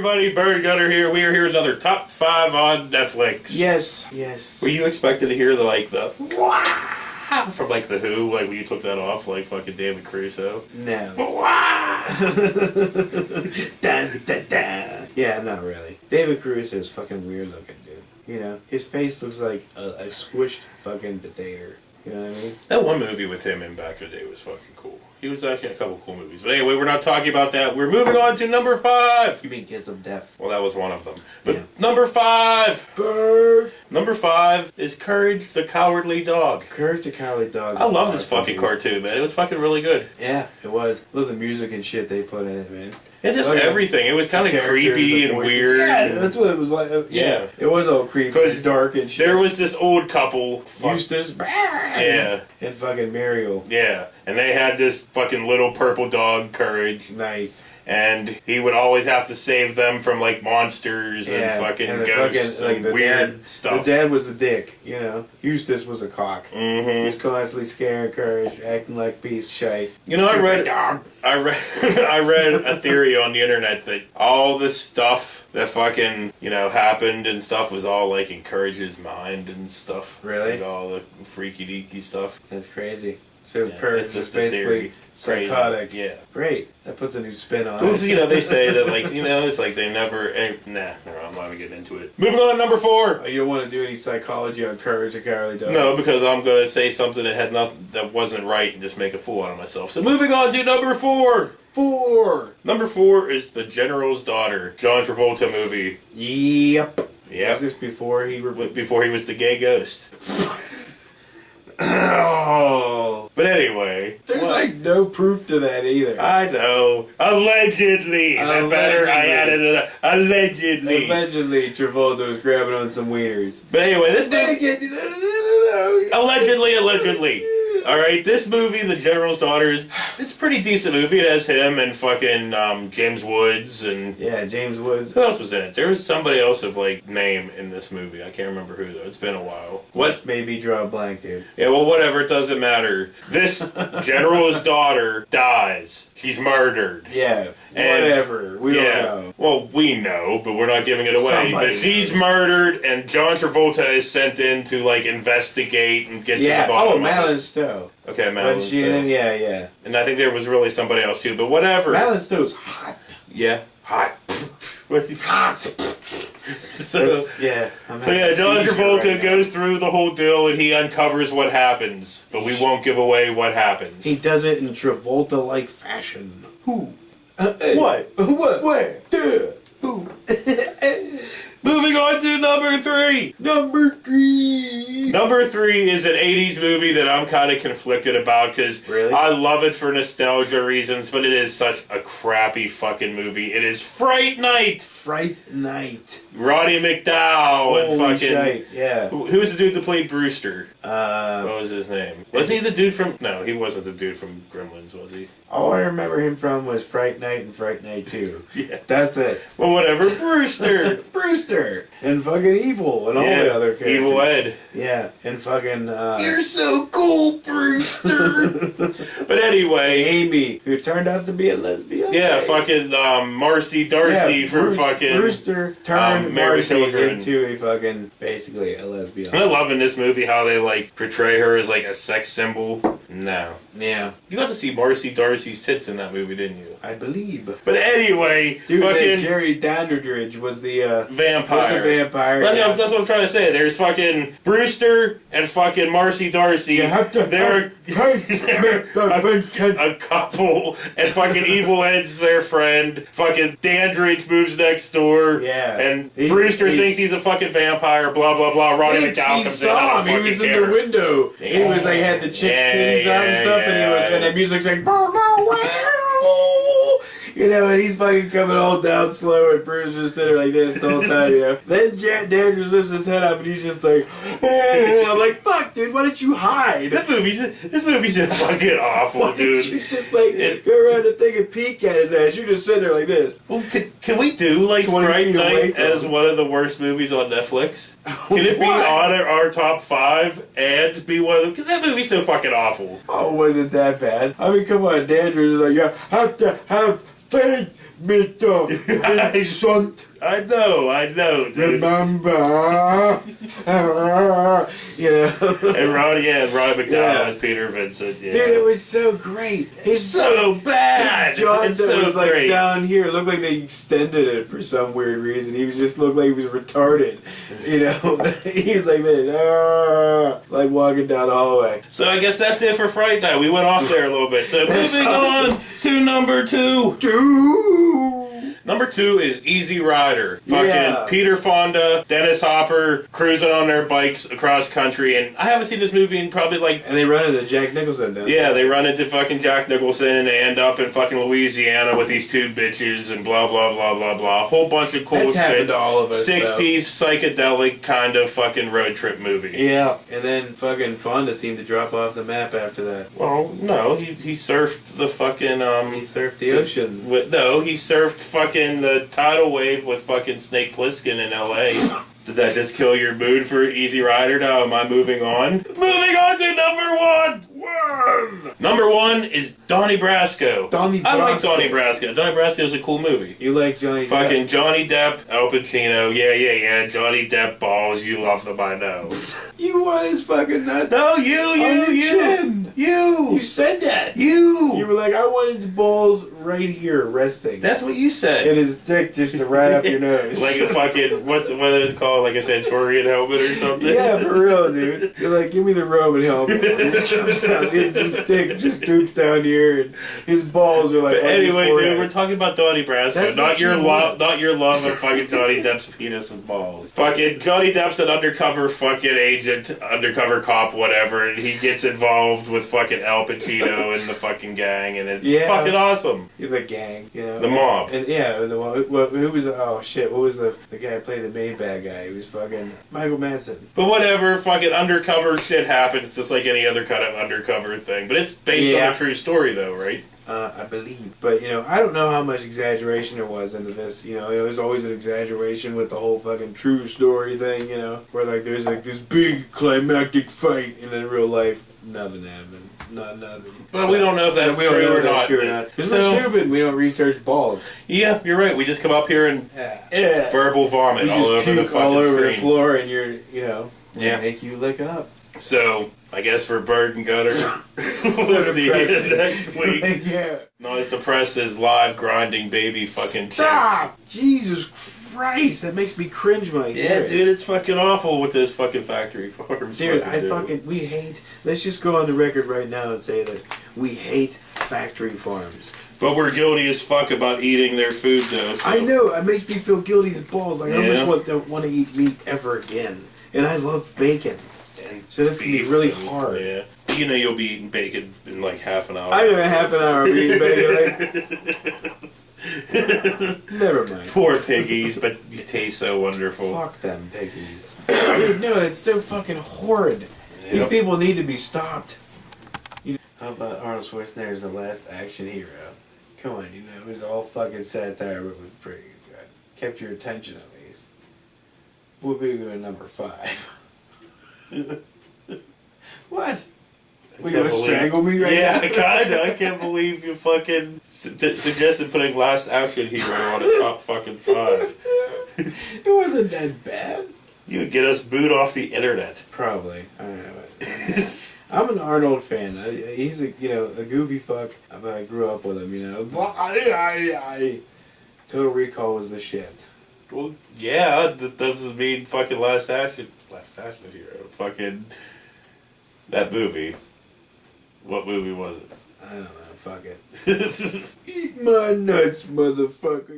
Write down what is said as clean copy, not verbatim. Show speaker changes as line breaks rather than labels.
everybody, Bird Gunner here. We are here with another top 5 on Netflix.
Yes.
Were you expecting to hear the wah from like the Who, like when you took that off, like fucking David Caruso?
No.
Wah!
Dun, dun, dun. Yeah, not really. David Caruso is fucking weird looking, dude. You know, his face looks like a squished fucking potato. You know what I mean?
That one movie with him in back in the day was fucking cool. He was actually in a couple cool movies. But anyway, we're not talking about that. We're moving on to number 5.
You mean Kiss of Death?
Well, that was one of them. But
Yeah.
number 5.
Birth.
Number 5 is Courage the Cowardly Dog.
Courage the Cowardly Dog.
I love this fucking cartoon, man. It was fucking really good.
Yeah, it was. Love the music and shit they put in it, man.
And just everything. It was kind of creepy and weird.
Yeah, that's what it was like. Yeah. It was all creepy. Because dark and shit.
There was this old couple.
Eustace.
Yeah.
And fucking Muriel.
Yeah. And they had this fucking little purple dog, Courage.
Nice.
And he would always have to save them from like monsters and fucking ghosts and weird stuff.
The dad was a dick, you know. Eustace was a cock.
Mm-hmm.
He was constantly scaring Courage, acting like a piece of shit.
You know, I read a theory on the internet that all the stuff that fucking, you know, happened and stuff was all like in Courage's mind and stuff.
Really?
Like all the freaky deaky stuff.
That's crazy. So
Yeah,
Courage
it's
is
just a
basically
theory.
psychotic.
Crazy. Yeah.
Great. That puts a new spin on
Well,
it.
you know, they say that, like, you know, it's like they never... Nah, I'm not even getting into it. Moving on to number 4.
Oh, you don't want to do any psychology on Courage the Cowardly Dog?
No, because I'm going to say something that had nothing, that wasn't right and just make a fool out of myself. So moving on to number 4.
4.
Number 4 is The General's Daughter, John Travolta movie.
Yep.
Yeah.
Was this before he...
Before he was the gay ghost.
Oh.
But anyway.
There's like no proof to that either.
I know. Allegedly. Is that better? I added it up. Allegedly.
Allegedly, Travolta was grabbing on some wieners.
But anyway, this movie... Allegedly. Alright, this movie, The General's Daughter, it's a pretty decent movie. It has him and fucking James Woods and...
Yeah, James Woods.
Who else was in it? There was somebody else of, like, name in this movie. I can't remember who, though. It's been a while.
What? Maybe draw a blank, dude.
Yeah, well, whatever. It doesn't matter. This General's daughter dies. She's murdered.
Yeah,
And-
whatever. We don't know.
Well, we know, but we're not giving it away.
Somebody
But she's
knows.
murdered, and John Travolta is sent in to, like, investigate and get to the bottom of it.
Madeline Stowe.
Okay, Madeline
Wasn't she in it?
Stowe.
Yeah.
And I think there was really somebody else, too, but whatever.
Madeline Stowe's hot.
Yeah. Hot. With these hot. So
yeah,
John Travolta goes through the whole deal and he uncovers what happens, but we won't give away what happens.
He does it in Travolta-like fashion.
Who?
What? What? Where? Who?
Moving on to number 3.
Number 3.
Number 3 is an 80s movie that I'm kind of conflicted about because
Really?
I love it for nostalgia reasons, but it is such a crappy fucking movie. It is Fright Night.
Fright Night.
Roddy McDowell and
Holy
fucking...
shite, yeah.
Who was the dude that played Brewster? What was his name? Was he the dude from... No, he wasn't the dude from Gremlins, was he?
All I remember him from was Fright Night and Fright Night 2.
Yeah.
That's it.
Well, whatever. Brewster.
Brewster. And fucking Evil and all the other characters.
Evil Ed.
Yeah, and fucking,
You're so cool, Brewster. But anyway...
Amy, who turned out to be a lesbian.
Yeah, fucking Marcy Darcy for fucking...
Brewster turned
Married
Marcy
Children.
into a fucking, basically, a lesbian.
I love in this movie how they, like, portray her as, like, a sex symbol. No.
Yeah.
You got to see Marcy Darcy's tits in that movie, didn't you?
I believe.
But anyway,
Dude,
fucking...
Jerry Dandridge was the,
Vampire.
Was the vampire.
Well,
yeah.
that's what I'm trying to say. There's fucking Brewster and fucking Marcy Darcy. They're a couple, and fucking Evil Ed's their friend. Fucking Dandridge moves next door.
Yeah.
And Brewster thinks he's a fucking vampire, blah, blah, blah. Roddy McDowell comes in. I don't
He was
fucking
in
care.
the window. He was like, had the chick's titties out and stuff, and the music's like, you know, and he's fucking coming all down slow, and Bruce just sitting like this the whole time, you know. Then Dandridge lifts his head up, and he's just like, oh. I'm like, fuck, dude, why don't you hide?
This movie's fucking awful,
Why
dude.
didn't you just, like, go around the thing and peek at his ass? You're just sitting there like this.
Well, can we do, like,
20
Fright
feet away
Night
from
as
him.
one of the worst movies on Netflix? Can it be
Why?
on our top 5 and be one of them? Because that movie's so fucking awful.
Oh, it wasn't that bad. I mean, come on, Dandridge is like, you have to have faith, Mr. Vincent.
I know, dude.
Remember? You know?
And Ronnie McDonald as Peter Vincent. Yeah.
Dude, it was so great.
It's so bad.
John
It's
that
so
was like
great.
down here looked like they extended it for some weird reason. He was just looked like he was retarded. You know? He was like this, like walking down the hallway.
So I guess that's it for Fright Night. We went off there a little bit. So moving on to number 2. Number 2 is Easy Rider. Fucking Peter Fonda, Dennis Hopper cruising on their bikes across country. And I haven't seen this movie in probably like...
And they run into Jack Nicholson, don't they?
Yeah, they run into fucking Jack Nicholson and they end up in fucking Louisiana with these 2 bitches and blah, blah, blah, blah, blah. A whole bunch of cool
That's
shit.
happened to all of us,
60s psychedelic kind of fucking road trip movie.
Yeah. And then fucking Fonda seemed to drop off the map after that.
Well, no, he surfed the fucking...
He surfed the ocean.
He surfed fucking the tidal wave with fucking Snake Plissken in LA. Did that just kill your mood for Easy Rider? Now am I moving on? Moving on to number 1! Number 1 is Donnie Brasco. I like Donnie Brasco. Donnie Brasco is a cool movie.
You like Johnny Depp?
Fucking Johnny Depp, Al Pacino. Yeah. Johnny Depp balls. You love them, I know.
You want his fucking nuts?
No, you.
You said that. You were like, I want his balls right here, resting.
That's what you said.
And his dick just to right up your nose.
Like a fucking, what is it called? Like a Centurion helmet or something?
Yeah, for real, dude. You're like, give me the Roman helmet. His dick just droops down here, and his balls are like.
But anyway, dude, we're talking about Donnie Brasco, not your love of fucking Johnny Depp's penis and balls. Fucking Johnny Depp's an undercover fucking agent, undercover cop, whatever, and he gets involved with fucking Al Pacino and the fucking gang, and it's fucking awesome.
The gang, you know,
the mob,
and who was what was the guy who played the main bad guy? He was fucking Michael Madsen.
But whatever, fucking undercover shit happens, just like any other kind of undercover thing. But it's based on a true story, though, right?
I believe. But, I don't know how much exaggeration there was into this. There's always an exaggeration with the whole fucking true story thing, where, like, there's, like, this big climactic fight, and then in real life, nothing happened. Nothing.
Well, we don't know if that's true or not.
Because we're stupid. We don't research balls.
Yeah, you're right. We just come up here and verbal vomit all over the fucking
all over
screen.
the floor, and you're, make you lick it up.
So, I guess for Bird and Gutter, we'll see you next week. Not as depressed as live grinding baby fucking
Stop! Chicks. Jesus Christ, that makes me cringe when I hear it.
Dude, it's fucking awful with those fucking factory farms.
Dude, we hate, let's just go on the record right now and say that we hate factory farms.
But we're guilty as fuck about eating their food, though. So.
I know, it makes me feel guilty as balls. Like, I almost don't want to eat meat ever again. And I love bacon. So this can be really hard.
Yeah. You'll be eating bacon in like half an hour.
I know, half an hour of eating bacon. Never mind.
Poor piggies, but you taste so wonderful.
Fuck them piggies. Dude, no, it's so fucking horrid. Yep. These people need to be stopped. How about Arnold Schwarzenegger's The Last Action Hero? Come on, it was all fucking satire, but it was pretty good. Kept your attention at least. We'll be going to number 5. What? We're going to strangle me right now?
Yeah, kinda. I can't believe you fucking suggested putting Last Action Hero on a top fucking 5.
It wasn't that bad.
You would get us booed off the internet.
Probably. I don't know. I'm an Arnold fan. He's a goofy fuck, but I grew up with him, Total Recall was the shit.
Well, yeah, that doesn't mean fucking Last Action Hero. Fucking that movie. What movie was it?
I don't know. Fuck it. Eat my nuts, motherfucker.